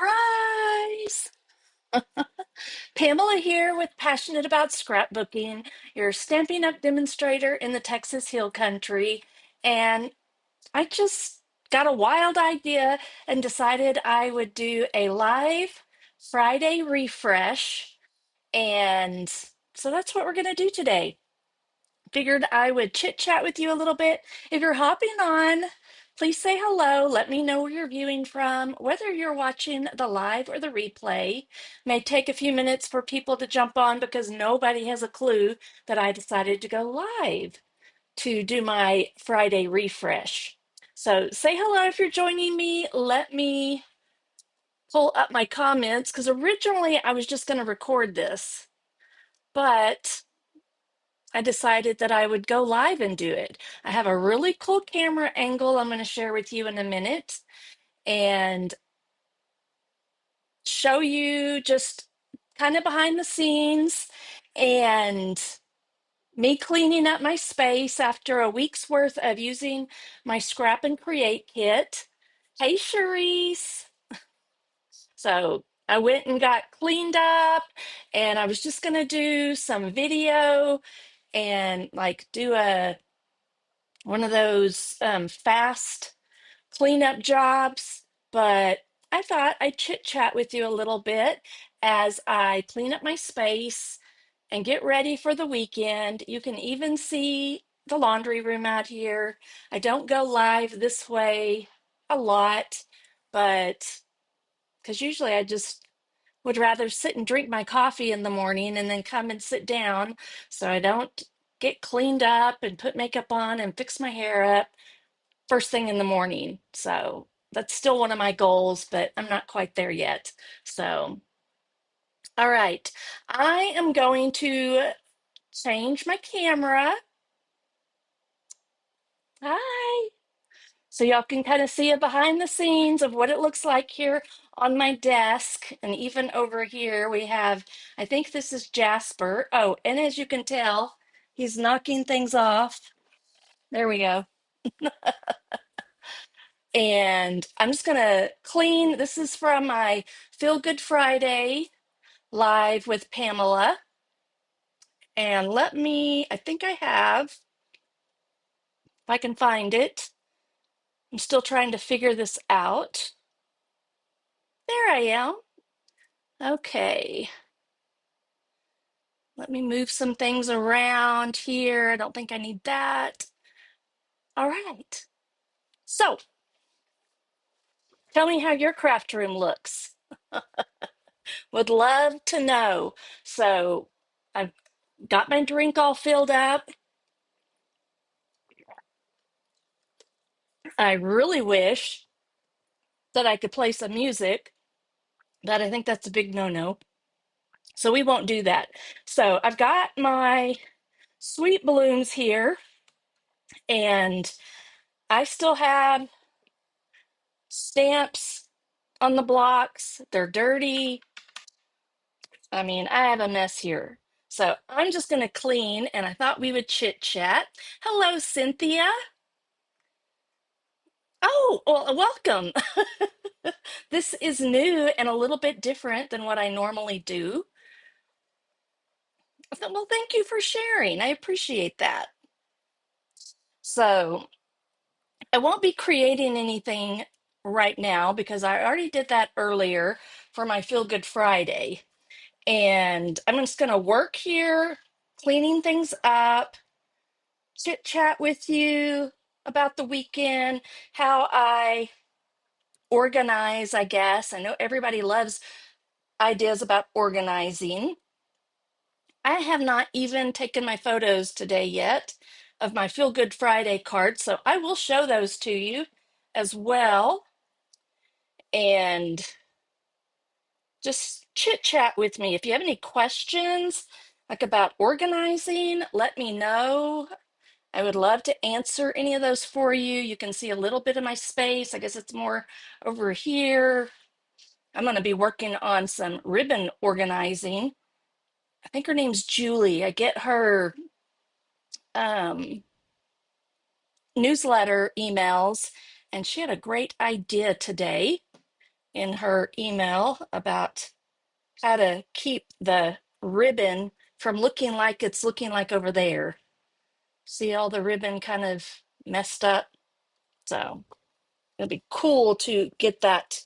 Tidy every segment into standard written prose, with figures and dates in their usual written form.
Surprise! Pamela here with Passionate About Scrapbooking, your Stampin' Up! Demonstrator in the Texas Hill Country. And I just got a wild idea and decided I would do a live Friday refresh. And so that's what we're going to do today. Figured I would chit chat with you a little bit. If you're hopping on, please say hello. Let me know where you're viewing from, whether you're watching the live or the replay. May take a few minutes for people to jump on because nobody has a clue that I decided to go live to do my Friday refresh. So say hello if you're joining me. Let me pull up my comments because originally I was just going to record this, but I decided that I would go live and do it. I have a really cool camera angle I'm going to share with you in a minute and show you just kind of behind the scenes and me cleaning up my space after a week's worth of using my Scrap and Create kit. Hey, Charisse. So I went and got cleaned up and I was just going to do some video and like do a one of those fast cleanup jobs, but I thought I'd chit chat with you a little bit as I clean up my space and get ready for the weekend. You can even see the laundry room out here. I don't go live this way a lot, but because usually I just would rather sit and drink my coffee in the morning and then come and sit down so I don't get cleaned up and put makeup on and fix my hair up first thing in the morning. So that's still one of my goals, but I'm not quite there yet. So, all right. I am going to change my camera. Hi. So y'all can kind of see a behind the scenes of what it looks like here on my desk. And even over here, we have, I think this is Jasper. Oh, and as you can tell, he's knocking things off. There we go. And I'm just gonna clean. This is from my Feel Good Friday live with Pamela. And let me, I think I have, if I can find it. I'm still trying to figure this out. There I am. Okay. Let me move some things around here. I don't think I need that. All right. So tell me how your craft room looks. Would love to know. So I've got my drink all filled up. I really wish that I could play some music, but I think that's a big no-no. So we won't do that. So I've got my sweet balloons here, and I still have stamps on the blocks. They're dirty. I mean, I have a mess here. So I'm just going to clean, and I thought we would chit chat. Hello, Cynthia. Oh, well, welcome. This is new and a little bit different than what I normally do. I thought, well, thank you for sharing. I appreciate that. So I won't be creating anything right now because I already did that earlier for my Feel Good Friday. And I'm just going to work here, cleaning things up, chit chat with you about the weekend, how I organize, I guess. I know everybody loves ideas about organizing. I have not even taken my photos today yet of my Feel Good Friday cards, so I will show those to you as well and just chit chat with me. If you have any questions like about organizing, let me know. I would love to answer any of those for you. You can see a little bit of my space. I guess it's more over here. I'm going to be working on some ribbon organizing. I think her name's Julie. I get her um, newsletter emails, and she had a great idea today. in her email about how to keep the ribbon from looking like it's looking like over there. See all the ribbon kind of messed up? So it'll be cool to get that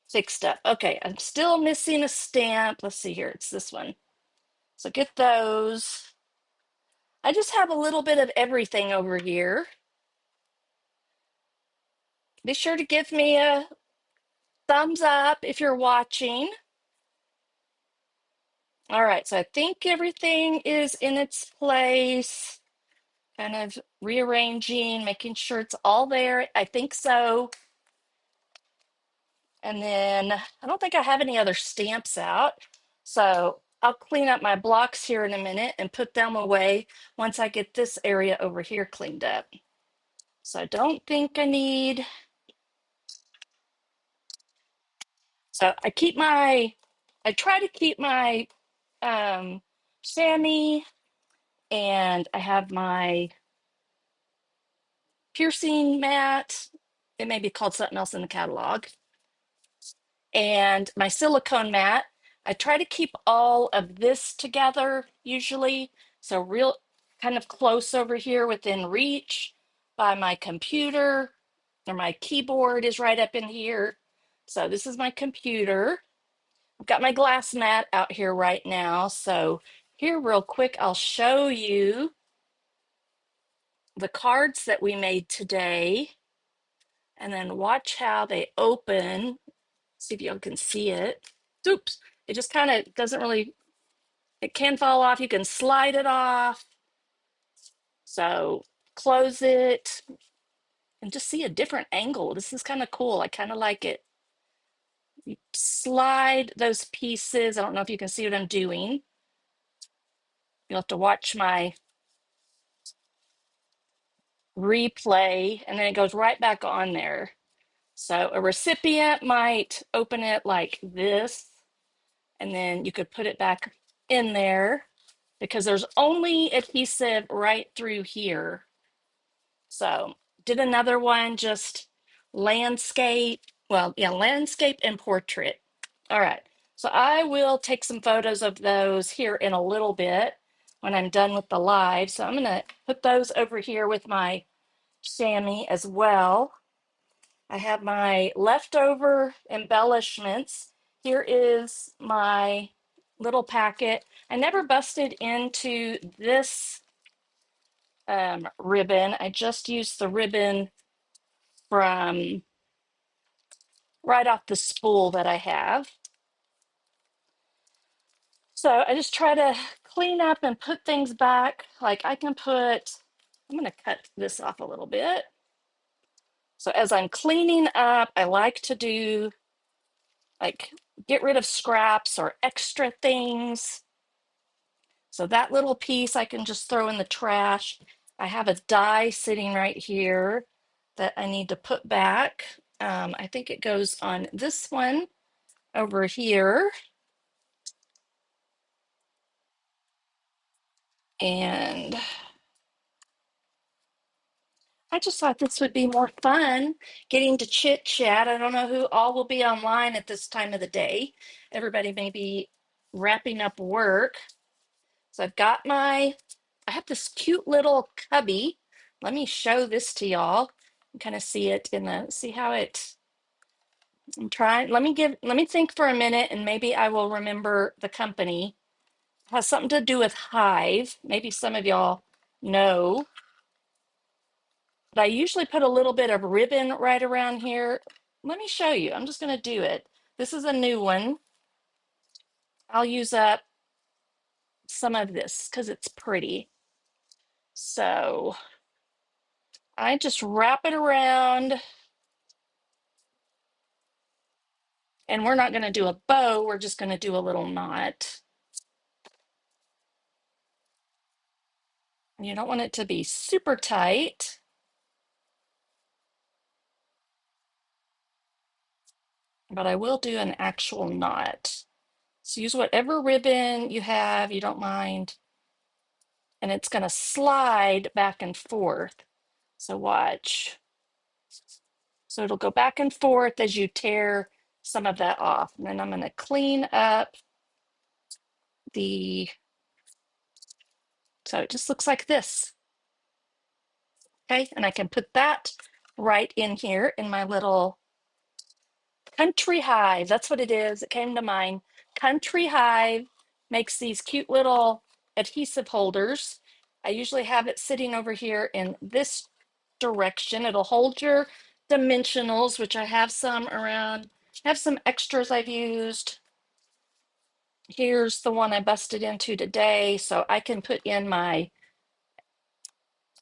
fixed up. Okay, I'm still missing a stamp. Let's see here. It's this one. So get those. I just have a little bit of everything over here. Be sure to give me a thumbs up if you're watching. All right, so I think everything is in its place. Kind of rearranging, making sure it's all there. I think so. And then I don't think I have any other stamps out. So I'll clean up my blocks here in a minute and put them away once I get this area over here cleaned up. So I don't think I need. So I try to keep my chamois, and I have my piercing mat. It may be called something else in the catalog. And my silicone mat. I try to keep all of this together usually. So real kind of close over here within reach by my computer, or my keyboard is right up in here. So this is my computer. I've got my glass mat out here right now. So here real quick, I'll show you the cards that we made today, and then watch how they open. See if y'all can see it. Oops, it just kind of doesn't really, it can fall off. You can slide it off. So close it and just see a different angle. This is kind of cool. I kind of like it. You slide those pieces. I don't know if you can see what I'm doing. You'll have to watch my replay, and then it goes right back on there. So a recipient might open it like this, and then you could put it back in there because there's only adhesive right through here. So did another one, just landscape. Well, yeah, landscape and portrait. All right. So I will take some photos of those here in a little bit when I'm done with the live. So I'm going to put those over here with my chamois as well. I have my leftover embellishments. Here is my little packet. I never busted into this ribbon. I just used the ribbon from right off the spool that I have. So I just try to clean up and put things back. Like I can put, I'm going to cut this off a little bit. So as I'm cleaning up, I like to do like get rid of scraps or extra things. So that little piece I can just throw in the trash. I have a die sitting right here that I need to put back. I think it goes on this one over here. And I just thought this would be more fun getting to chit chat. I don't know who all will be online at this time of the day. Everybody may be wrapping up work. So I have this cute little cubby. Let me show this to y'all. You kind of see it see how I'm trying. Let me think for a minute and maybe I will remember the company. It has something to do with Hive. Maybe some of y'all know. But I usually put a little bit of ribbon right around here. Let me show you. I'm just going to do it. This is a new one. I'll use up some of this because it's pretty. So I just wrap it around, and we're not going to do a bow. We're just going to do a little knot. You don't want it to be super tight, but I will do an actual knot. So use whatever ribbon you have, you don't mind, and it's going to slide back and forth. So watch. So it'll go back and forth as you tear some of that off. And then I'm going to clean up the, so it just looks like this. Okay, and I can put that right in here in my little Country Hive. That's what it is. It came to mind. Country Hive makes these cute little adhesive holders. I usually have it sitting over here in this direction. It'll hold your dimensionals, which I have some around. I have some extras I've used. Here's the one I busted into today, so I can put in my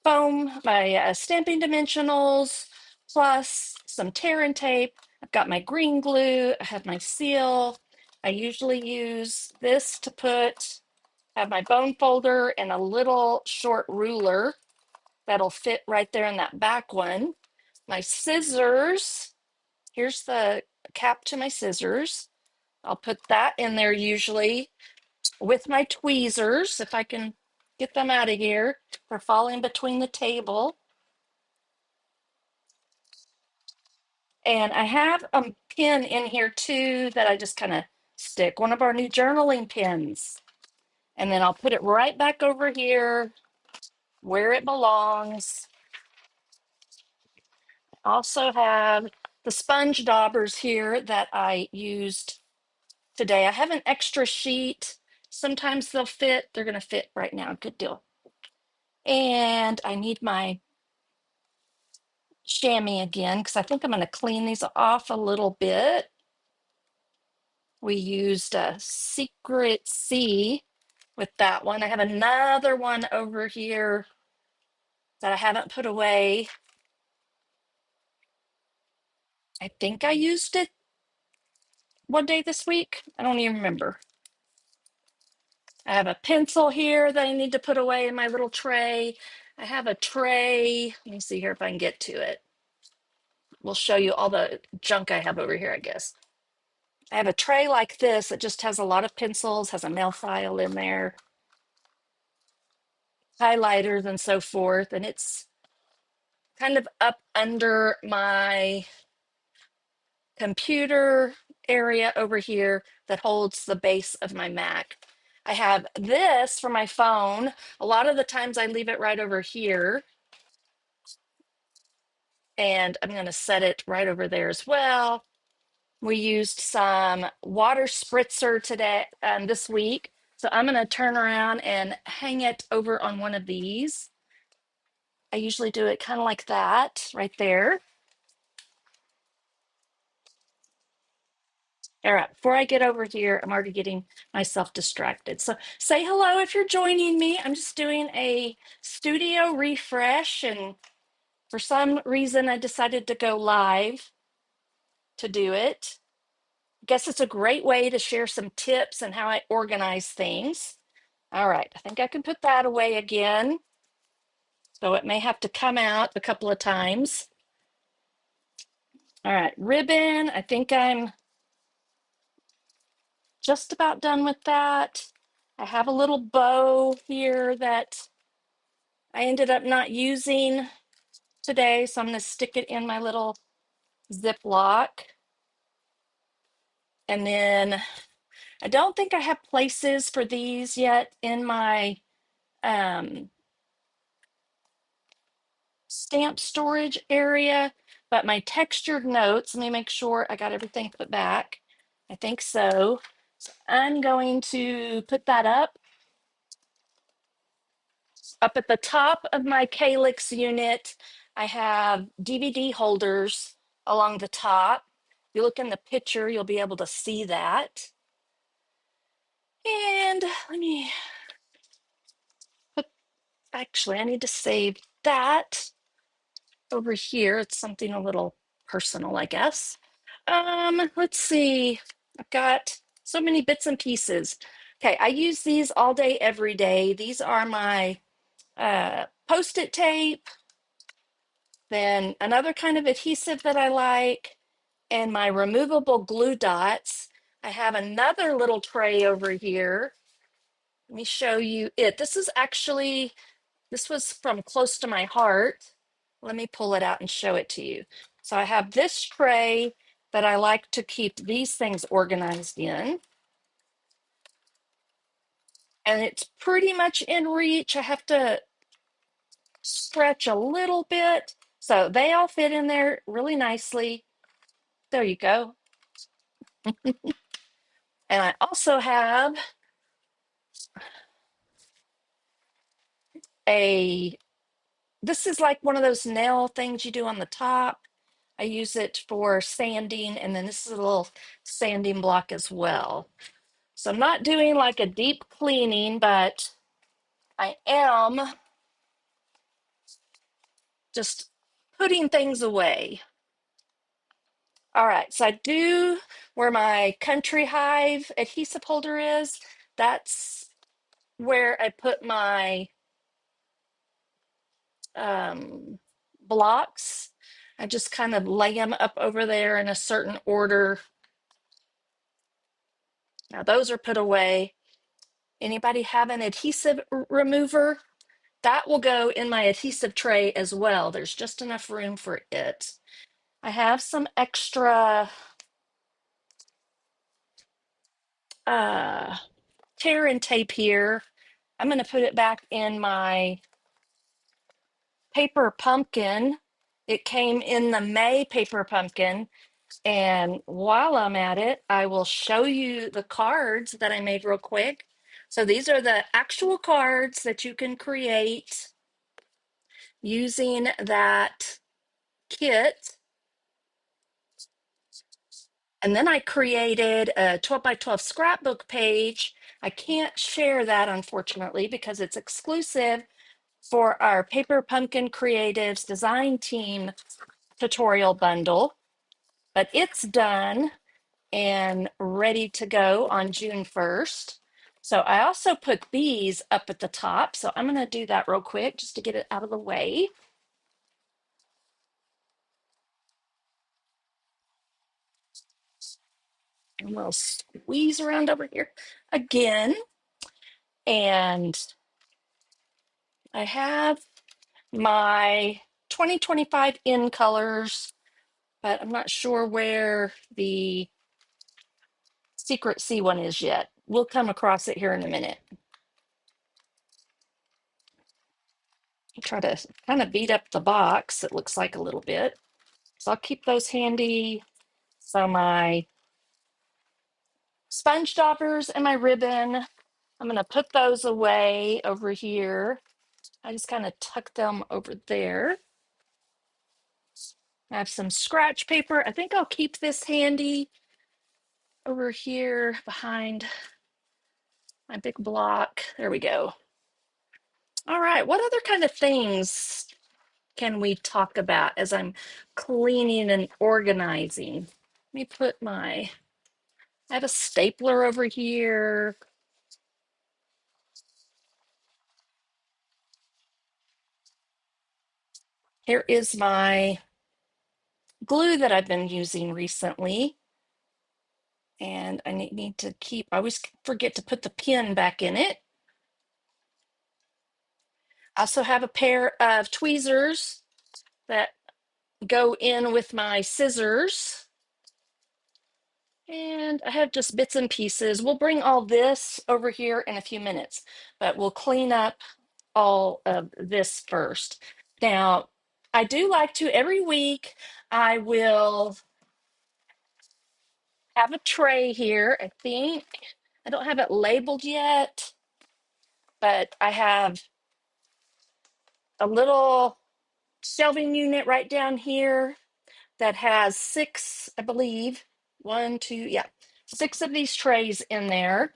foam, my stamping dimensionals, plus some tear and tape. I've got my green glue, I have my seal. I usually use this to have my bone folder and a little short ruler that'll fit right there in that back one. My scissors, here's the cap to my scissors. I'll put that in there usually with my tweezers, if I can get them out of here. They're falling between the table. And I have a pin in here too that I just kind of stick, one of our new journaling pins. And then I'll put it right back over here where it belongs. I also have the sponge daubers here that I used today. I have an extra sheet. Sometimes they'll fit. They're going to fit right now. Good deal. And I need my chamois again because I think I'm going to clean these off a little bit. We used a Secret C with that one. I have another one over here that I haven't put away. I think I used it one day this week. I don't even remember. I have a pencil here that I need to put away in my little tray. I have a tray. Let me see here if I can get to it. We'll show you all the junk I have over here, I guess. I have a tray like this that just has a lot of pencils, has a nail file in there, highlighters and so forth. And it's kind of up under my computer area over here that holds the base of my Mac. I have this for my phone. A lot of the times I leave it right over here. And I'm going to set it right over there as well. We used some water spritzer today, this week. So I'm going to turn around and hang it over on one of these. I usually do it kind of like that right there. All right, before I get over here, I'm already getting myself distracted. So say hello if you're joining me. I'm just doing a studio refresh, and for some reason, I decided to go live to do it. I guess it's a great way to share some tips and how I organize things. All right, I think I can put that away again. So it may have to come out a couple of times. All right, ribbon. I think I'm just about done with that. I have a little bow here that I ended up not using today, so I'm going to stick it in my little Ziploc. And then I don't think I have places for these yet in my stamp storage area, but my textured notes, let me make sure I got everything put back. I think so. So I'm going to put that up at the top of my Calyx unit. I have DVD holders along the top. If you look in the picture, you'll be able to see that. And let me put, actually, I need to save that over here. It's something a little personal, I guess. Let's see. I've got so many bits and pieces. Okay, I use these all day, every day. These are my Post-it tape, then another kind of adhesive that I like, and my removable glue dots. I have another little tray over here. Let me show you it. This was from close to my heart. Let me pull it out and show it to you. So I have this tray that I like to keep these things organized in. And it's pretty much in reach. I have to stretch a little bit. So they all fit in there really nicely. There you go. And I also have a, this is like one of those nail things you do on the top. I use it for sanding, and then this is a little sanding block as well. So I'm not doing like a deep cleaning, but I am just putting things away. All right, so I do where my Country Hive adhesive holder is, that's where I put my um, blocks. I just kind of lay them up over there in a certain order. Now those are put away. Anybody have an adhesive remover? That will go in my adhesive tray as well. There's just enough room for it. I have some extra uh, tear and tape here. I'm going to put it back in my paper pumpkin. It came in the May paper pumpkin. And while I'm at it, I will show you the cards that I made real quick. So these are the actual cards that you can create using that kit. And then I created a 12 by 12 scrapbook page. I can't share that, unfortunately, because it's exclusive for our Paper Pumpkin Creatives design team tutorial bundle. But it's done and ready to go on June 1st. So I also put these up at the top. So I'm going to do that real quick just to get it out of the way. And we'll squeeze around over here again. And I have my 2025 in colors, but I'm not sure where the Secret C one is yet. We'll come across it here in a minute. Try to kind of beat up the box, it looks like a little bit. So I'll keep those handy. So my sponge daubers and my ribbon, I'm going to put those away over here. I just kind of tuck them over there. I have some scratch paper. I think I'll keep this handy over here behind my big block. There we go. All right, what other kind of things can we talk about as I'm cleaning and organizing? Let me put my, I have a stapler over here. Here is my glue that I've been using recently. And I need to keep, I always forget to put the pin back in it. I also have a pair of tweezers that go in with my scissors. And I have just bits and pieces. We'll bring all this over here in a few minutes, but we'll clean up all of this first. Now, I do like to, every week, I will have a tray here. I think I don't have it labeled yet, but I have a little shelving unit right down here that has six, I believe, one, two, yeah, six of these trays in there.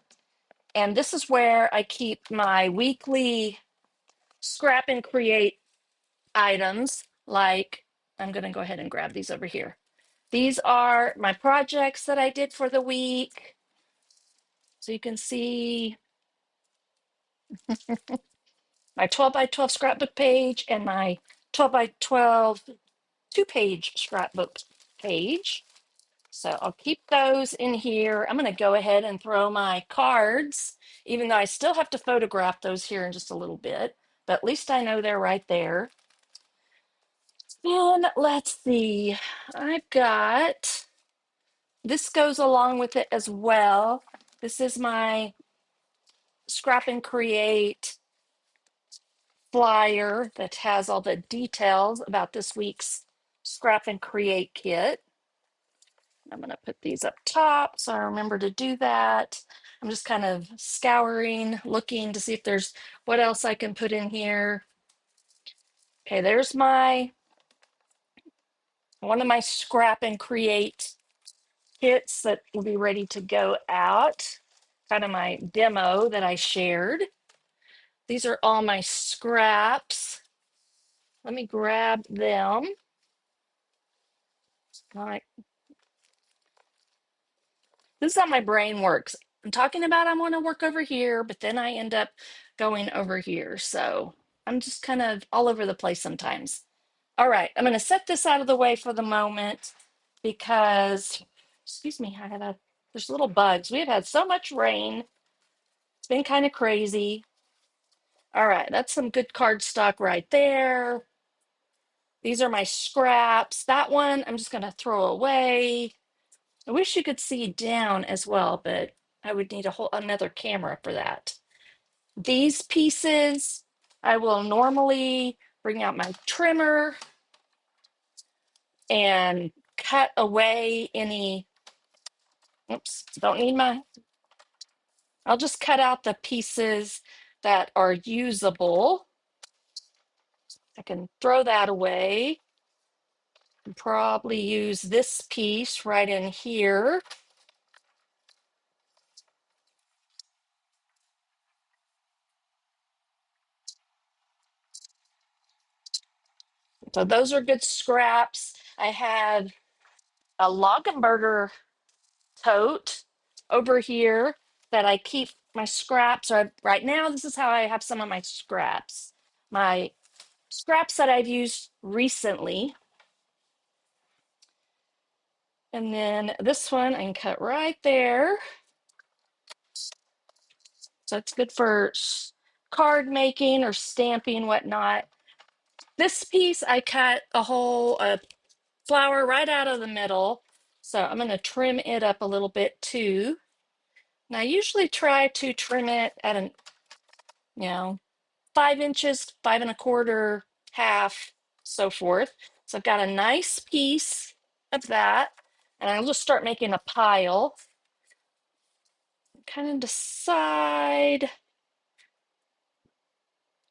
And this is where I keep my weekly scrap and create items. Like, I'm going to go ahead and grab these over here. These are my projects that I did for the week. So you can see my 12 by 12 scrapbook page and my 12 by 12 two-page scrapbook page. So I'll keep those in here. I'm going to go ahead and throw my cards, even though I still have to photograph those here in just a little bit, but at least I know they're right there. And let's see, I've got This goes along with it as well. This is my Scrap and Create flyer that has all the details about this week's Scrap and Create kit. I'm going to put these up top so I remember to do that. I'm just kind of scouring, looking to see if there's what else I can put in here. Okay, there's my one of my Scrap and Create kits that will be ready to go out. Kind of my demo that I shared. These are all my scraps. Let me grab them. Like, this is how my brain works. I'm talking about I want to work over here, but then I end up going over here. So I'm just kind of all over the place sometimes. All right, I'm going to set this out of the way for the moment because, excuse me, there's little bugs. We have had so much rain. It's been kind of crazy. All right, that's some good cardstock right there. These are my scraps. That one I'm just going to throw away. I wish you could see down as well, but I would need another camera for that. These pieces, I will normally bring out my trimmer and cut away any, oops, don't need I'll just cut out the pieces that are usable. I can throw that away. Probably use this piece right in here. So those are good scraps. I had a Loggenberger tote over here that I keep my scraps. Or right now, this is how I have some of my scraps. My scraps that I've used recently. And then this one I can cut right there. So it's good for card making or stamping, whatnot. This piece I cut a whole flower right out of the middle. So I'm going to trim it up a little bit too. And I usually try to trim it at 5 inches, 5 1/4, half, so forth. So I've got a nice piece of that. And I'll just start making a pile. Kind of decide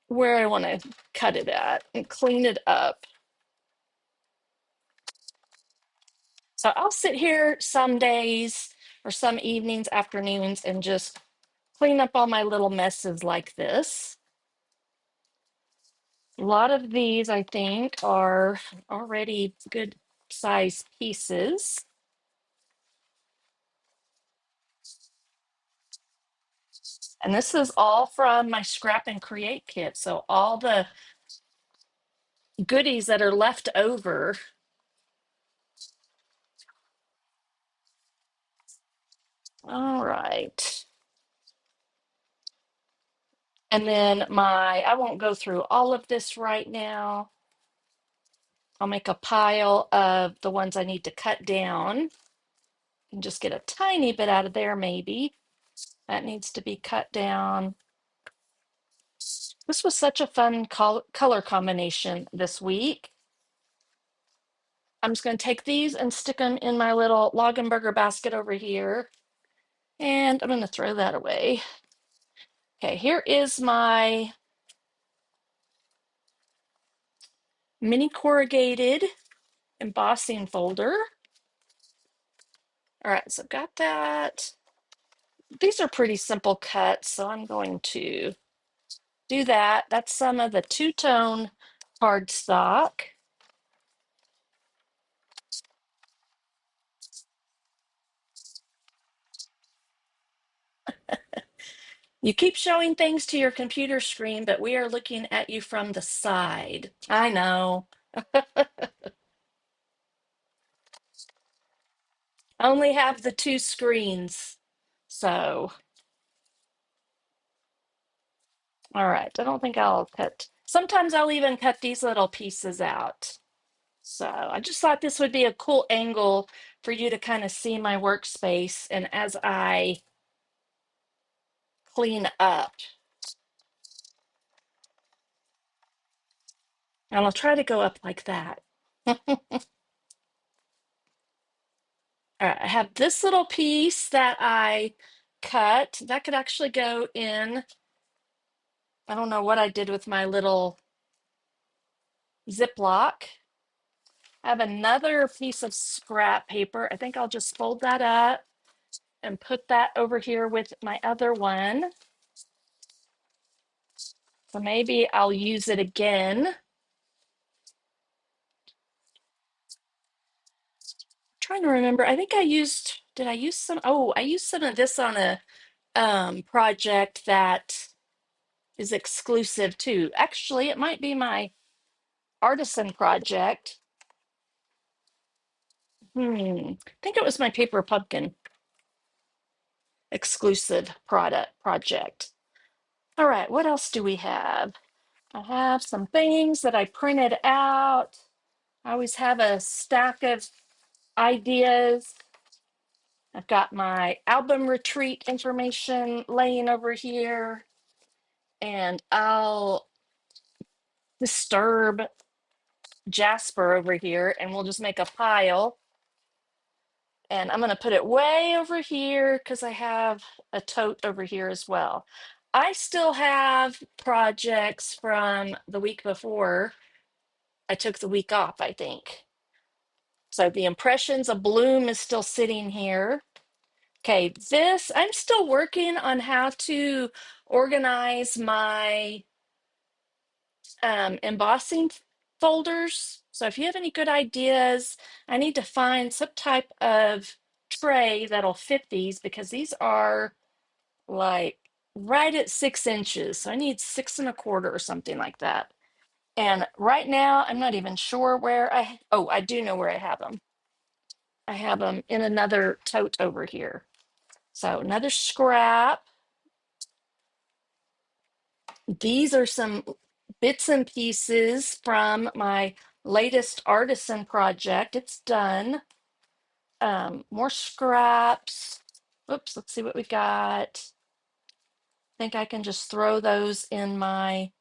where I want to cut it at and clean it up. So I'll sit here some days or some evenings, afternoons, and just clean up all my little messes like this. A lot of these, I think, are already good size pieces. And this is all from my Scrap and Create kit. So all the goodies that are left over. All right. And then I won't go through all of this right now. I'll make a pile of the ones I need to cut down and just get a tiny bit out of there, maybe. That needs to be cut down. This was such a fun color combination this week. I'm just going to take these and stick them in my little Loggenberger basket over here. And I'm going to throw that away. Okay, here is my mini corrugated embossing folder. All right, so I've got that. These are pretty simple cuts, so I'm going to do that. That's some of the two-tone cardstock. You keep showing things to your computer screen, but we are looking at you from the side. I know. I only have the two screens. So, all right. I don't think I'll cut. Sometimes I'll even cut these little pieces out. So I just thought this would be a cool angle for you to kind of see my workspace. And as I clean up, and I'll try to go up like that. All right, I have this little piece that I cut. That could actually go in. I don't know what I did with my little Ziploc. I have another piece of scrap paper. I think I'll just fold that up and put that over here with my other one. So maybe I'll use it again. I'm trying to remember. I think I used, did I use some? Oh, I used some of this on a project that is exclusive too. Actually, it might be my artisan project. I think it was my paper pumpkin exclusive product project. All right, what else do we have? I have some things that I printed out. I always have a stack of ideas. I've got my album retreat information laying over here, and I'll disturb Jasper over here, and we'll just make a pile. And I'm going to put it way over here because I have a tote over here as well. I still have projects from the week before. I took the week off, I think. So the impressions of Bloom is still sitting here. Okay, this, I'm still working on how to organize my embossing folders. So if you have any good ideas, I need to find some type of tray that'll fit these because these are like right at 6 inches. So I need 6 1/4 or something like that. And right now, I'm not even sure where oh, I do know where I have them. I have them in another tote over here. So another scrap. These are some bits and pieces from my latest artisan project. It's done. More scraps. Oops, let's see what we got. I think I can just throw those in my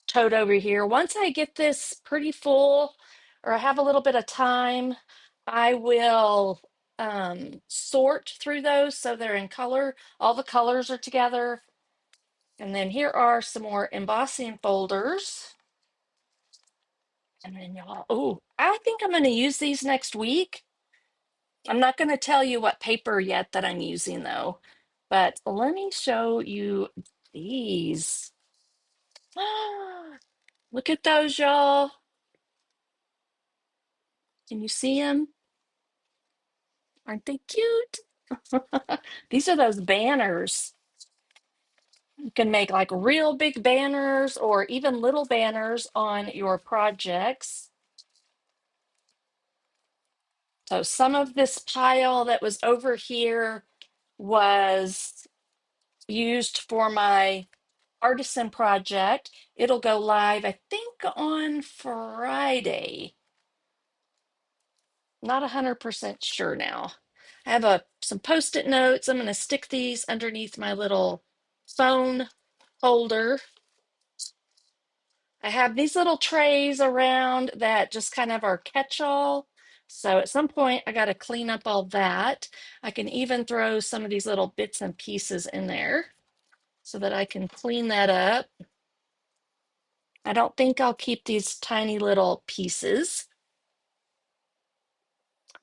tote over here. Once I get this pretty full, or I have a little bit of time, I will sort through those so they're in color. All the colors are together. And then here are some more embossing folders. And then y'all, oh, I think I'm going to use these next week. I'm not going to tell you what paper yet that I'm using though, but let me show you these. Look at those, y'all. Can you see them? Aren't they cute? These are those banners. You can make like real big banners or even little banners on your projects. So some of this pile that was over here was used for my artisan project. It'll go live, I think, on Friday. Not 100% sure now. I have some post-it notes. I'm going to stick these underneath my little phone holder. I have these little trays around that just kind of are catch-all. So at some point, I got to clean up all that. I can even throw some of these little bits and pieces in there so that I can clean that up. I don't think I'll keep these tiny little pieces.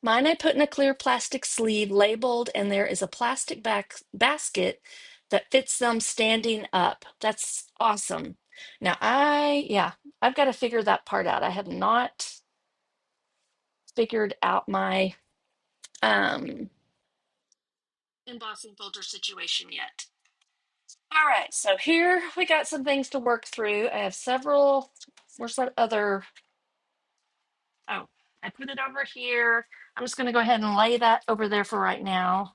Mine I put in a clear plastic sleeve labeled, and there is a plastic basket that fits them standing up. That's awesome. Now yeah, I've got to figure that part out. I have not figured out my um, embossing folder situation yet. All right, so here we got some things to work through. I have several, where's that other? Oh, I put it over here. I'm just going to go ahead and lay that over there for right now.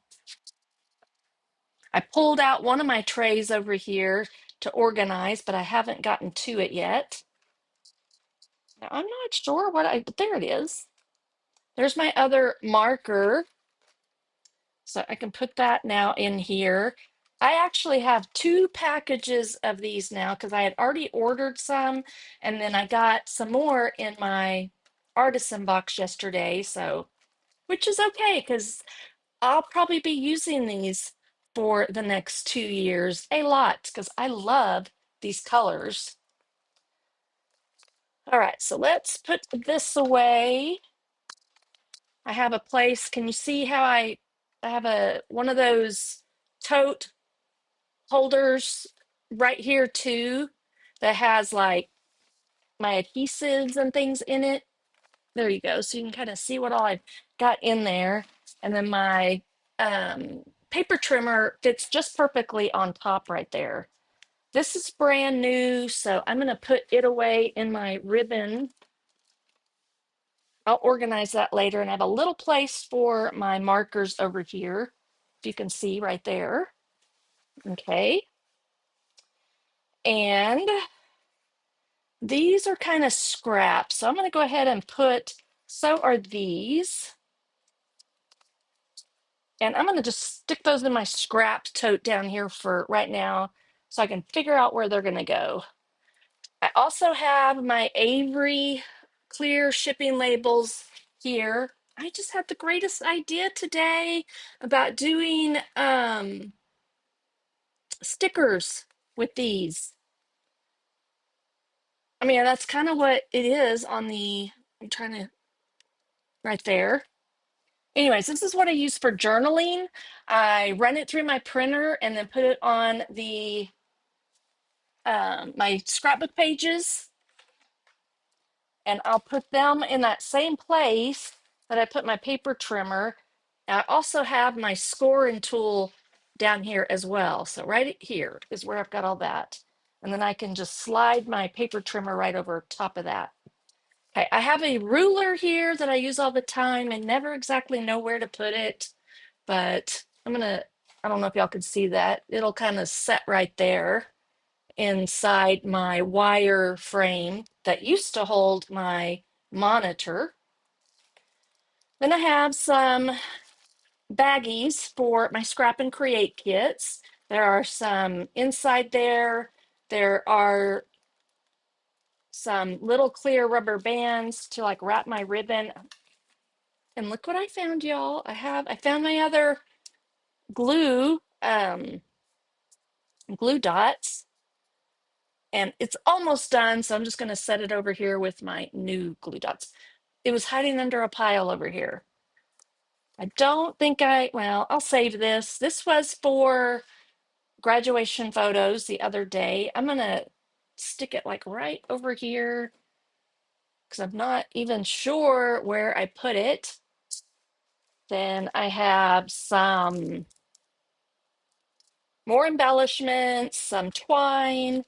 I pulled out one of my trays over here to organize, but I haven't gotten to it yet. I'm not sure but there it is. There's my other marker. So I can put that now in here. I actually have 2 packages of these now because I had already ordered some, and then I got some more in my artisan box yesterday. So, which is okay because I'll probably be using these for the next 2 years a lot because I love these colors. All right, so let's put this away. I have a place. Can you see how I have a one of those tote holders right here too that has like my adhesives and things in it. There you go. So you can kind of see what all I've got in there. And then my paper trimmer fits just perfectly on top right there. This is brand new, so I'm going to put it away in my ribbon. I'll organize that later, and I have a little place for my markers over here. If you can see right there. Okay. And these are kind of scraps. So I'm going to go ahead and so are these. And I'm going to just stick those in my scrap tote down here for right now so I can figure out where they're going to go. I also have my Avery clear shipping labels here. I just had the greatest idea today about doing stickers with these. I mean, that's kind of what it is on I'm trying to, right there. Anyways, this is what I use for journaling. I run it through my printer and then put it on the my scrapbook pages, and I'll put them in that same place that I put my paper trimmer. I also have my scoring tool down here as well. So right here is where I've got all that. And then I can just slide my paper trimmer right over top of that. Okay, I have a ruler here that I use all the time and never exactly know where to put it, but I don't know if y'all can see that. It'll kind of set right there inside my wire frame that used to hold my monitor. Then I have some baggies for my scrap and create kits. There are some inside there. There are some little clear rubber bands to like wrap my ribbon. And look what I found, y'all. I found my other glue dots, and it's almost done. So I'm just going to set it over here with my new glue dots. It was hiding under a pile over here. I don't think well, I'll save this. This was for graduation photos the other day. I'm going to stick it like right over here because I'm not even sure where I put it. Then I have some more embellishments, some twine.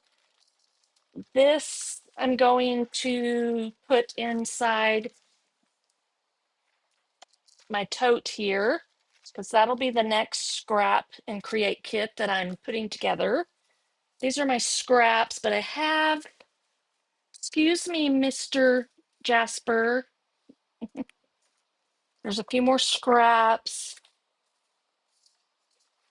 This I'm going to put inside my tote here because that'll be the next scrap and create kit that I'm putting together. These are my scraps, but I have, excuse me, Mr. Jasper. There's a few more scraps.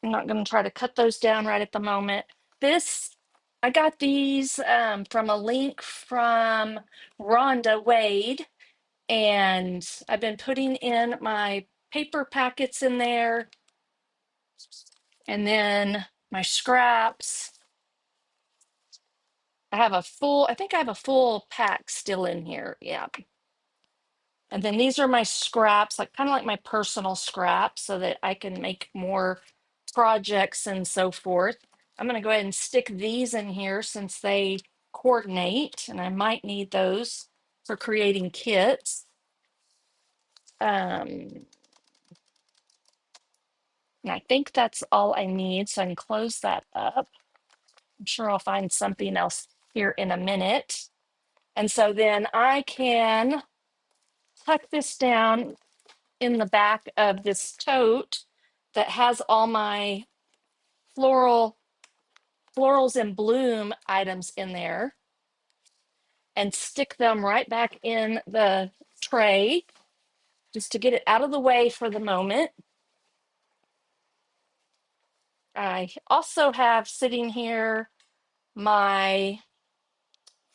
I'm not going to try to cut those down right at the moment. I got these from a link from Rhonda Wade, and I've been putting in my paper packets in there, and then my scraps. I think I have a full pack still in here. Yeah. And then these are my scraps, like kind of like my personal scraps so that I can make more projects and so forth. I'm going to go ahead and stick these in here since they coordinate, and I might need those for creating kits. And I think that's all I need, so I can close that up. I'm sure I'll find something else here in a minute. And so then I can tuck this down in the back of this tote that has all my florals and bloom items in there. and stick them right back in the tray just to get it out of the way for the moment. I also have sitting here my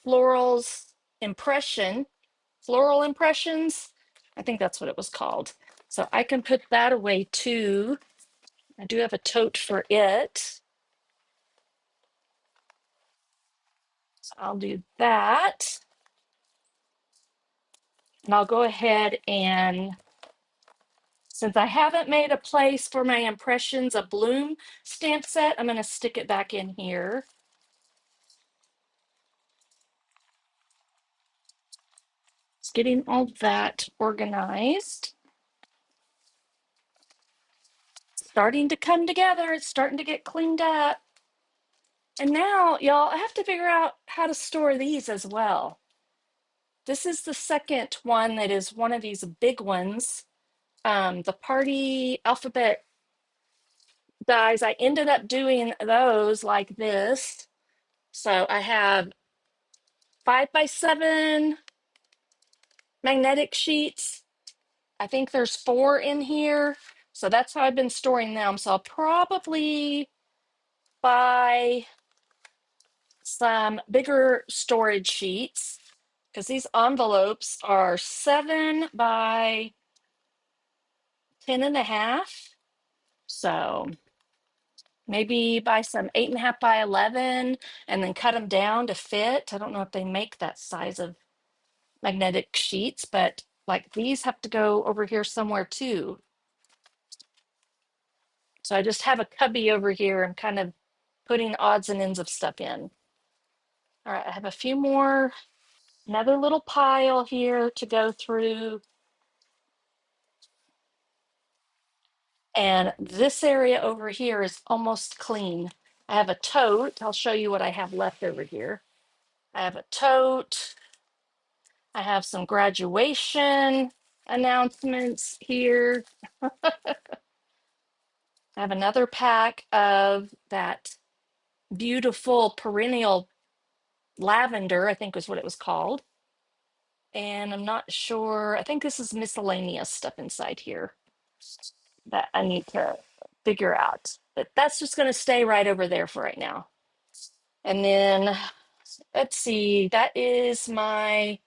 florals impression, floral impressions. I think that's what it was called. So I can put that away too. I do have a tote for it. So I'll do that. And I'll go ahead and, since I haven't made a place for my impressions, a bloom stamp set, I'm going to stick it back in here. It's getting all that organized. Starting to come together. It's starting to get cleaned up. And now, y'all, I have to figure out how to store these as well. This is the second one that is one of these big ones. The party alphabet dies, I ended up doing those like this. So I have 5x7 magnetic sheets. I think there's 4 in here. So that's how I've been storing them. So I'll probably buy some bigger storage sheets because these envelopes are 7x10.5. So maybe buy some 8.5x11 and then cut them down to fit. I don't know if they make that size of magnetic sheets, but like these have to go over here somewhere too. So I just have a cubby over here and kind of putting odds and ends of stuff in. All right, I have a few more, another little pile here to go through. And this area over here is almost clean. I have a tote. I'll show you what I have left over here. I have a tote. I have some graduation announcements here. I have another pack of that beautiful perennial lavender, I think was what it was called. And I'm not sure, I think this is miscellaneous stuff inside here that I need to figure out. But that's just going to stay right over there for right now. And then let's see, that is my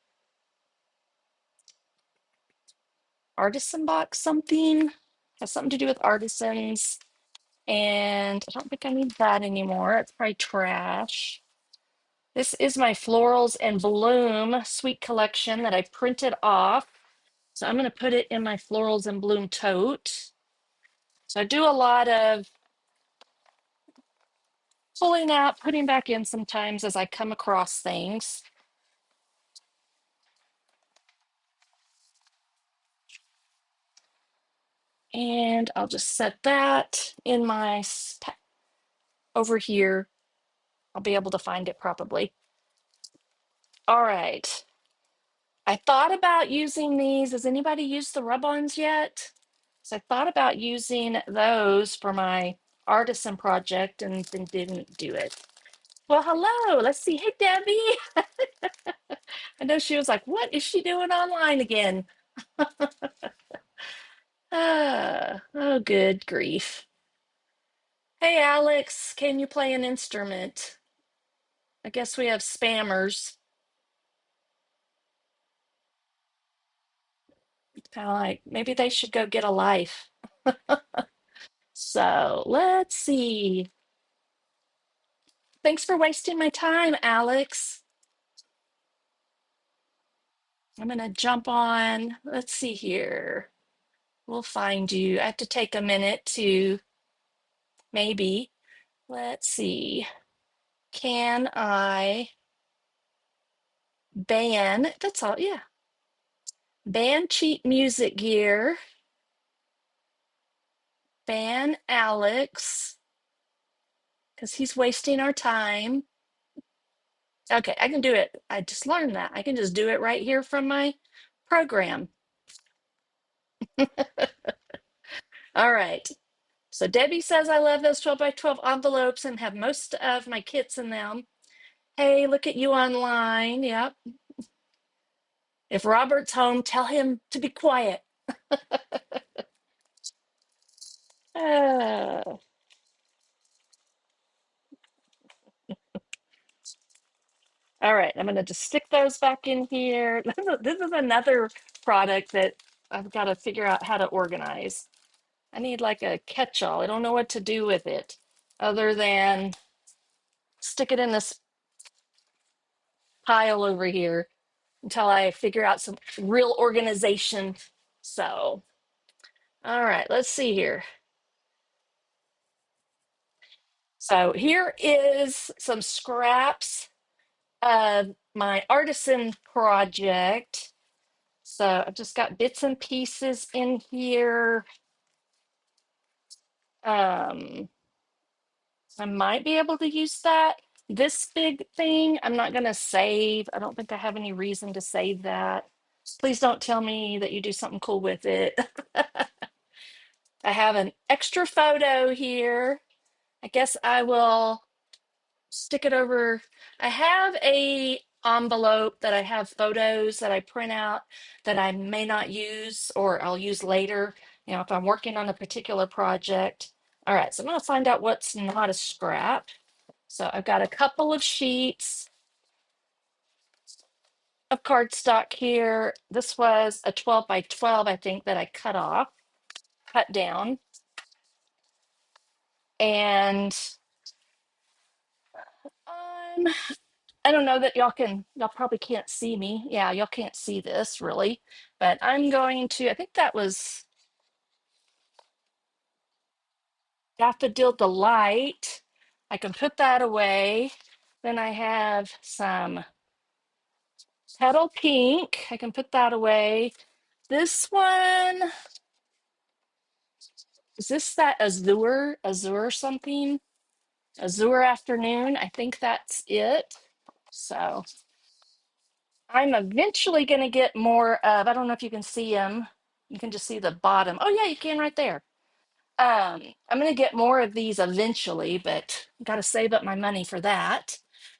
artisan box something. Has something to do with artisans. And I don't think I need that anymore. It's probably trash. This is my Florals and Bloom Sweet Collection that I printed off. So I'm going to put it in my Florals and Bloom tote. So I do a lot of pulling out, putting back in sometimes as I come across things. And I'll just set that in my over here. I'll be able to find it probably. All right. I thought about using these. Has anybody used the rub-ons yet? So I thought about using those for my artisan project and then didn't do it. Well, hello. Let's see. Hey, Debbie. I know she was like, what is she doing online again? Oh, good grief. Hey, Alex, can you play an instrument? I guess we have spammers. Kind of like maybe they should go get a life. So let's see. Thanks for wasting my time, Alex. I'm gonna jump on. Let's see here. We'll find you. I have to take a minute to maybe. Let's see. Can I ban? That's all. Yeah. Ban cheap music gear. Ban Alex because he's wasting our time. Okay, I can do it. I just learned that. I can just do it right here from my program. All right. So Debbie says I love those 12 by 12 envelopes and have most of my kits in them. Hey, look at you online. Yep. If Robert's home, tell him to be quiet. Uh, all right, I'm gonna just stick those back in here. This is another product that I've got to figure out how to organize. I need like a catch-all. I don't know what to do with it other than stick it in this pile over here until I figure out some real organization. So, all right, let's see here. So here is some scraps of my artisan project. So I've just got bits and pieces in here. Um, I might be able to use that. This big thing, I'm not going to save. I don't think I have any reason to save that. Please don't tell me that you do something cool with it. I have an extra photo here. I guess I will stick it over. I have a envelope that I have photos that I print out that I may not use or I'll use later, if I'm working on a particular project. All right, so I'm going to find out what's not a scrap. So I've got a couple of sheets of cardstock here. This was a 12 by 12, I think, that I cut down. And um, I don't know that y'all probably can't see me. Yeah, y'all can't see this really, but I'm going to, I think that was Daffodil Delight. I can put that away. Then I have some Petal Pink. I can put that away. This one, is this that Azure something? Azure Afternoon. I think that's it. So I'm eventually going to get more of, I don't know if you can see them. You can just see the bottom. Oh, yeah, you can right there. I'm going to get more of these eventually, but got to save up my money for that.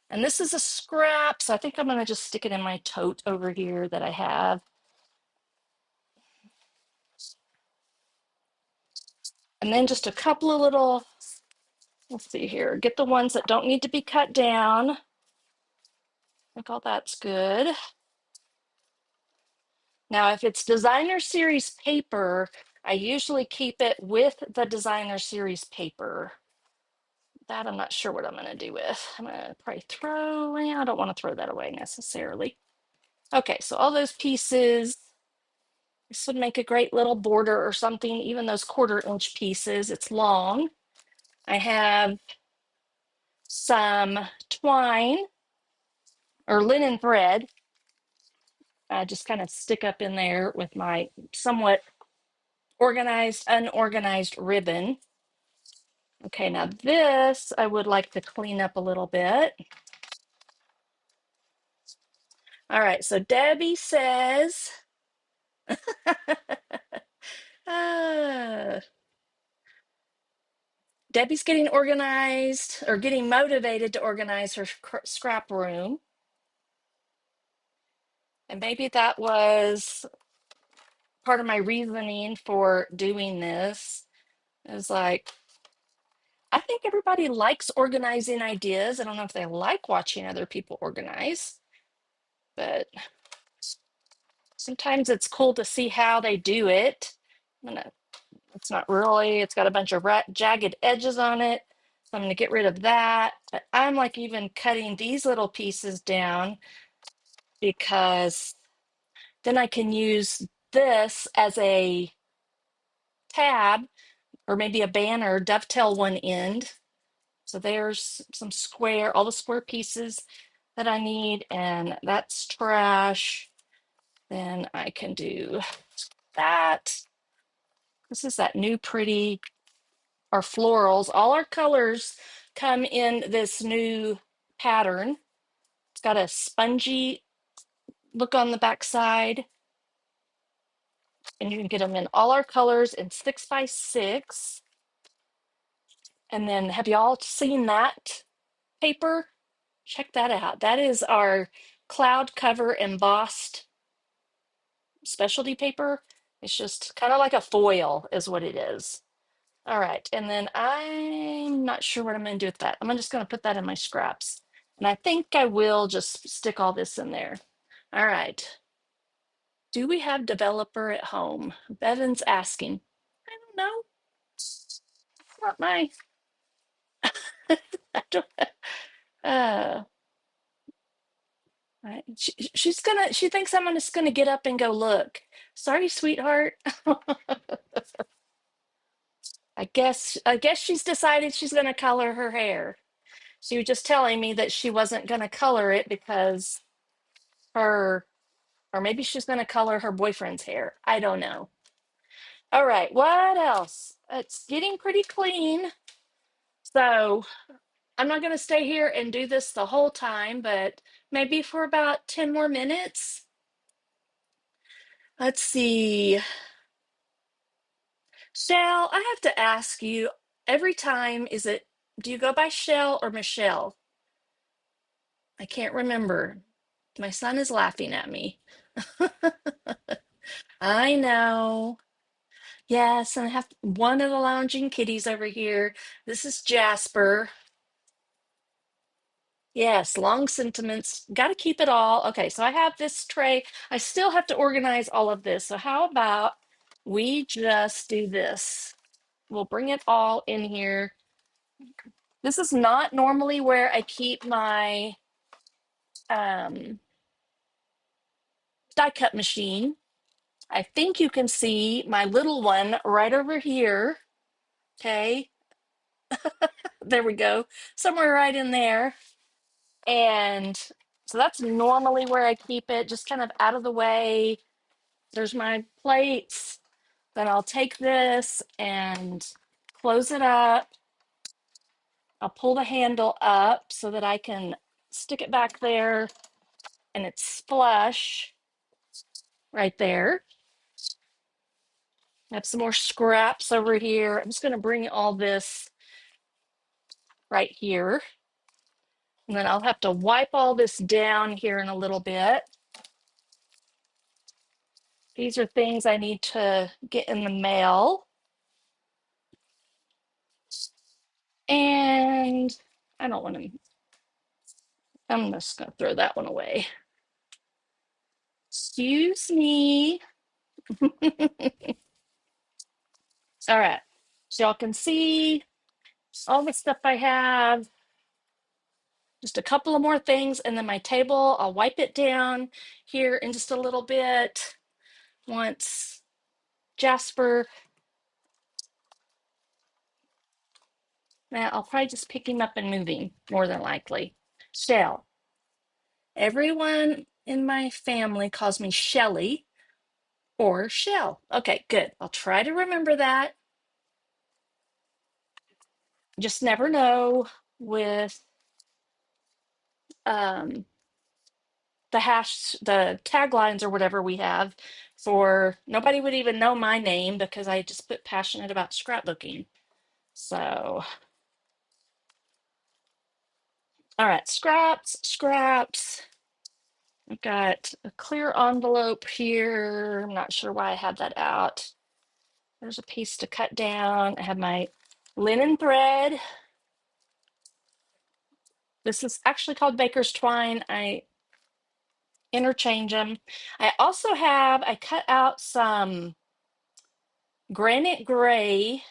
And this is a scrap, so I think I'm going to just stick it in my tote over here that I have. And then just a couple of little, let's see here, get the ones that don't need to be cut down. I think all that's good. Now, if it's designer series paper, I usually keep it with the designer series paper. That I'm not sure what I'm going to do with. I'm going to probably throw, I don't want to throw that away necessarily. Okay, so all those pieces, this would make a great little border or something, even those 1/4 inch pieces. It's long. I have some twine or linen thread. I just kind of stick up in there with my somewhat organized, unorganized ribbon. Okay, now this I would like to clean up a little bit. All right, so Debbie says, uh, Debbie's getting organized or getting motivated to organize her scrap room. And maybe that was part of my reasoning for doing this. Is like, I think everybody likes organizing ideas. I don't know if they like watching other people organize, but sometimes it's cool to see how they do it. It's not really, it's got a bunch of jagged edges on it. So I'm going to get rid of that. But I'm like even cutting these little pieces down because then I can use this as a tab or maybe a banner, dovetail one end. So there's some square, all the square pieces that I need, and that's trash. Then I can do that. This is that new pretty, our florals. All our colors come in this new pattern. It's got a spongy look on the back side, and you can get them in all our colors in 6x6. And then have y'all seen that paper? Check that out. That is our cloud cover embossed specialty paper. It's just kind of like a foil is what it is. All right, and then I'm not sure what I'm gonna do with that. I'm just gonna put that in my scraps. And I think I will just stick all this in there. All right. Do we have developer at home? Bevan's asking. I don't know. Not my, I don't, uh, she thinks I'm just gonna get up and go look. Sorry, sweetheart. I guess she's decided she's gonna color her hair. She was just telling me that she wasn't gonna color it because her, or maybe she's gonna color her boyfriend's hair. I don't know. All right, what else? It's getting pretty clean. So I'm not gonna stay here and do this the whole time, but maybe for about 10 more minutes. Let's see. Shell, I have to ask you every time, do you go by Shell or Michelle? I can't remember. My son is laughing at me. I know. Yes, and I have one of the lounging kitties over here. This is Jasper. Yes, long sentiments. Got to keep it all. Okay, so I have this tray. I still have to organize all of this. So how about we just do this? We'll bring it all in here. This is not normally where I keep my um, die cut machine. I think you can see my little one right over here. Okay, there we go. Somewhere right in there. And so that's normally where I keep it, just kind of out of the way. There's my plates. Then I'll take this and close it up. I'll pull the handle up so that I can stick it back there and it's flush right there. I have some more scraps over here. I'm just going to bring all this right here. And then I'll have to wipe all this down here in a little bit. These are things I need to get in the mail. And I don't want to, I'm just going to throw that one away. Excuse me. All right. So y'all can see all the stuff I have. Just a couple of more things, and then my table, I'll wipe it down here in just a little bit. Once Jasper, now I'll probably just pick him up and move him, more than likely. Shell. Everyone in my family calls me Shelly or Shell. Okay, good. I'll try to remember that. Just never know with um, the taglines or whatever we have for nobody would even know my name because I just put passionate about scrapbooking. So, all right, scraps. I've got a clear envelope here. I'm not sure why I had that out. There's a piece to cut down. I have my linen thread. This is actually called baker's twine. I interchange them. I cut out some granite gray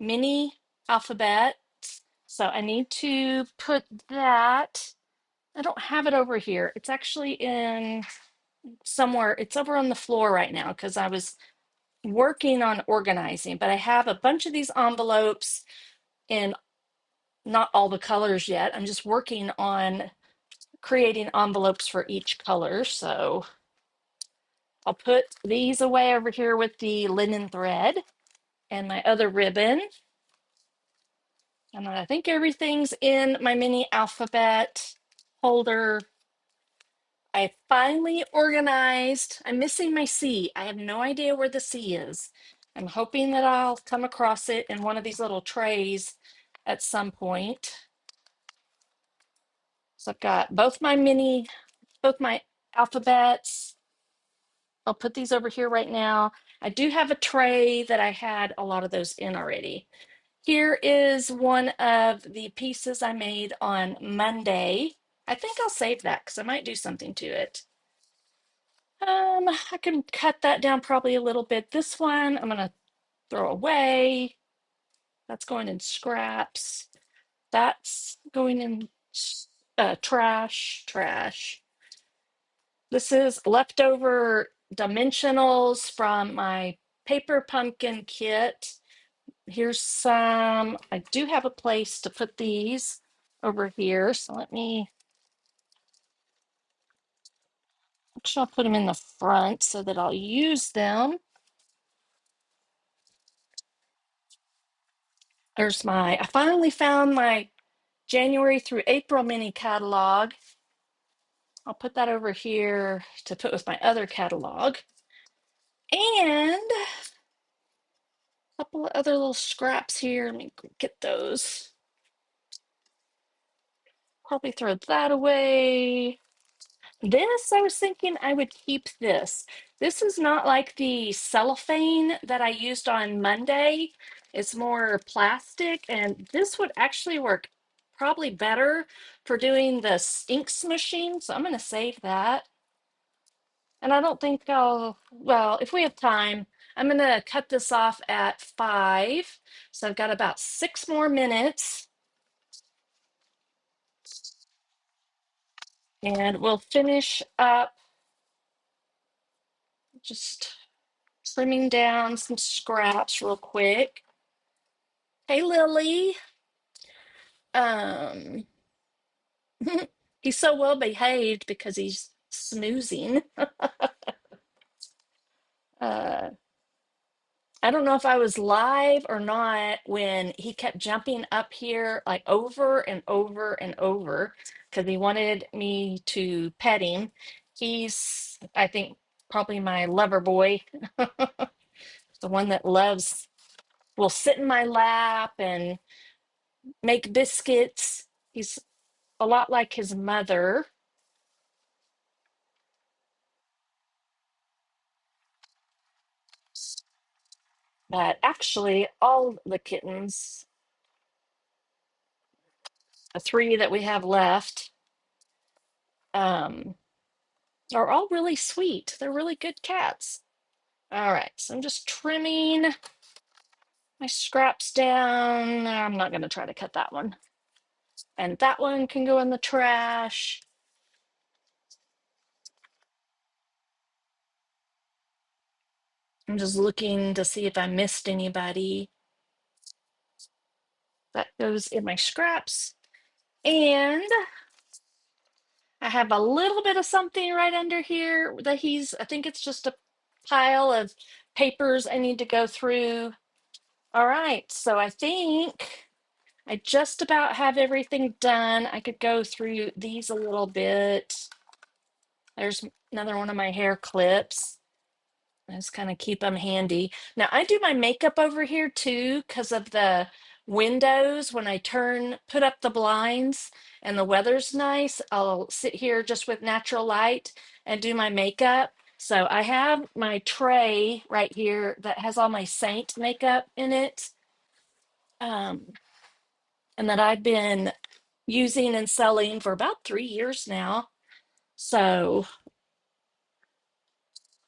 mini alphabet. So I need to put that. I don't have it over here. It's actually in somewhere. It's over on the floor right now because I was working on organizing, but I have a bunch of these envelopes in not all the colors yet. I'm just working on creating envelopes for each color. So I'll put these away over here with the linen thread and my other ribbon. And I think everything's in my mini alphabet holder. I finally organized. I'm missing my C. I have no idea where the C is. I'm hoping that I'll come across it in one of these little trays at some point. So I've got both my alphabets. I'll put these over here right now. I do have a tray that I had a lot of those in already. Here is one of the pieces I made on Monday. I think I'll save that because I might do something to it. I can cut that down probably a little bit. This one I'm gonna throw away. That's going in scraps. That's going in trash. This is leftover dimensionals from my paper pumpkin kit. Here's some. I do have a place to put these over here. So let me, actually, I'll put them in the front so that I'll use them. I finally found my January through April mini catalog. I'll put that over here to put with my other catalog. And a couple of other little scraps here. Let me get those. Probably throw that away. This, I was thinking I would keep this. This is not like the cellophane that I used on Monday. It's more plastic, and this would actually work probably better for doing the ink smooshing. So I'm going to save that. And I don't think well, if we have time, I'm going to cut this off at 5. So I've got about 6 more minutes, and we'll finish up just trimming down some scraps real quick. Hey, Lily. Um, he's so well behaved because he's snoozing. Uh, I don't know if I was live or not when he kept jumping up here like over and over and over because he wanted me to pet him. He's, I think, probably my lover boy, the one that will sit in my lap and make biscuits. He's a lot like his mother, but actually, all the kittens, the 3 that we have left, um, are all really sweet. They're really good cats. All right, so I'm just trimming my scraps down. I'm not going to try to cut that one. And that one can go in the trash. I'm just looking to see if I missed anybody. That goes in my scraps. And I have a little bit of something right under here that I think it's just a pile of papers I need to go through. All right, so I think I just about have everything done. I could go through these a little bit. There's another one of my hair clips. I just kind of keep them handy. Now I do my makeup over here too because of the windows. When I put up the blinds and the weather's nice, I'll sit here just with natural light and do my makeup. So I have my tray right here that has all my Saint makeup in it, um, and that I've been using and selling for about 3 years now. So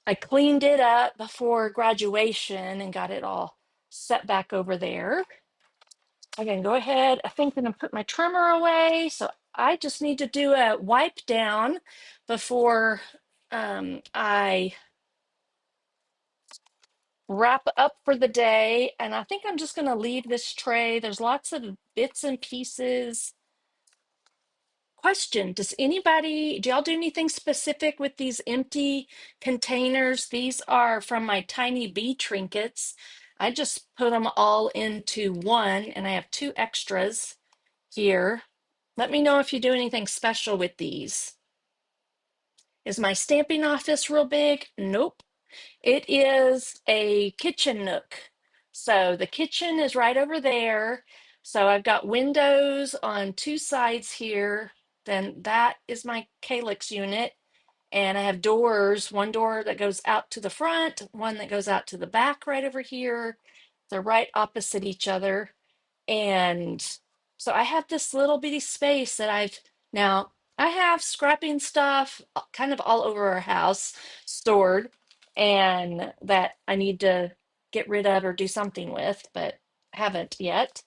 I cleaned it up before graduation and got it all set back over there. I can go ahead. I think I'm going to put my trimmer away. So I just need to do a wipe down before I wrap up for the day. And I think I'm just going to leave this tray. There's lots of bits and pieces. Question, do y'all do anything specific with these empty containers? These are from my tiny bee trinkets. I just put them all into one, and I have 2 extras here. Let me know if you do anything special with these. Is my stamping office real big? Nope. It is a kitchen nook. So the kitchen is right over there. So I've got windows on 2 sides here. Then that is my calyx unit. And I have doors, one door that goes out to the front, one that goes out to the back right over here. They're right opposite each other. And so I have this little bitty space that now I have scrapping stuff kind of all over our house stored and that I need to get rid of or do something with, but haven't yet.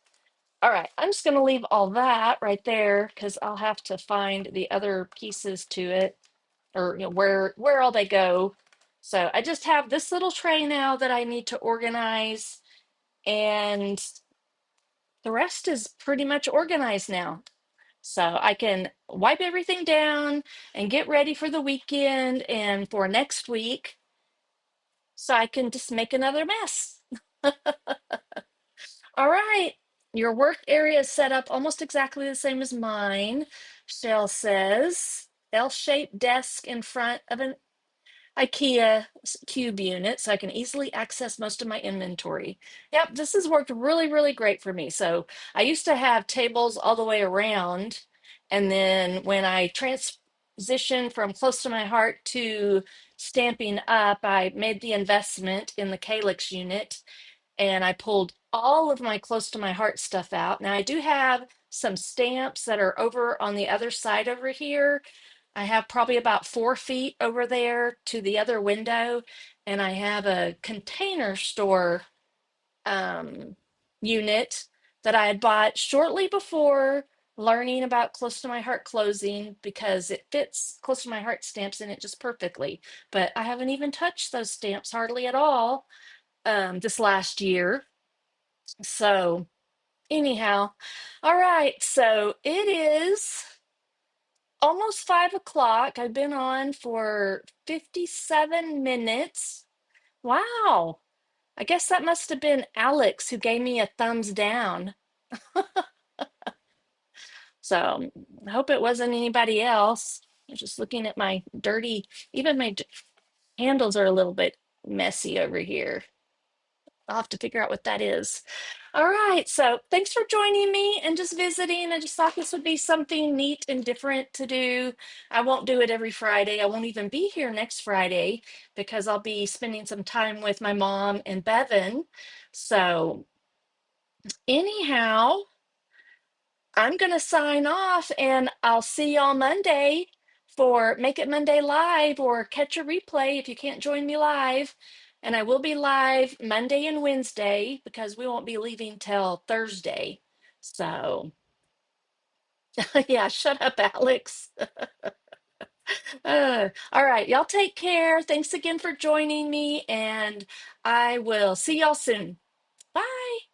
All right, I'm just going to leave all that right there because I'll have to find the other pieces to it, or where all they go. So I just have this little tray now that I need to organize, and the rest is pretty much organized now. So I can wipe everything down and get ready for the weekend and for next week so I can just make another mess. All right. Your work area is set up almost exactly the same as mine. Shell says L-shaped desk in front of an IKEA cube unit so I can easily access most of my inventory. Yep, this has worked really, really great for me. So I used to have tables all the way around. And then when I transitioned from close to my heart to stamping up, I made the investment in the Calyx unit and I pulled all of my close to my heart stuff out. Now I do have some stamps that are over on the other side over here. I have probably about 4 feet over there to the other window, and I have a container store um, unit that I had bought shortly before learning about close to my heart closing because it fits close to my heart stamps in it just perfectly. But I haven't even touched those stamps hardly at all this last year. So, anyhow, all right. So it is almost 5 o'clock. I've been on for 57 minutes. Wow. I guess that must have been Alex who gave me a thumbs down. So I hope it wasn't anybody else. I'm just looking at my dirty, even handles are a little bit messy over here. I'll have to figure out what that is. All right. So thanks for joining me and just visiting. I just thought this would be something neat and different to do. I won't do it every Friday. I won't even be here next Friday because I'll be spending some time with my mom and Bevan. So, anyhow, I'm going to sign off and I'll see y'all Monday for Make It Monday Live or catch a replay if you can't join me live. And I will be live Monday and Wednesday because we won't be leaving till Thursday. So, yeah, shut up, Alex. All right, y'all take care. Thanks again for joining me, and I will see y'all soon. Bye.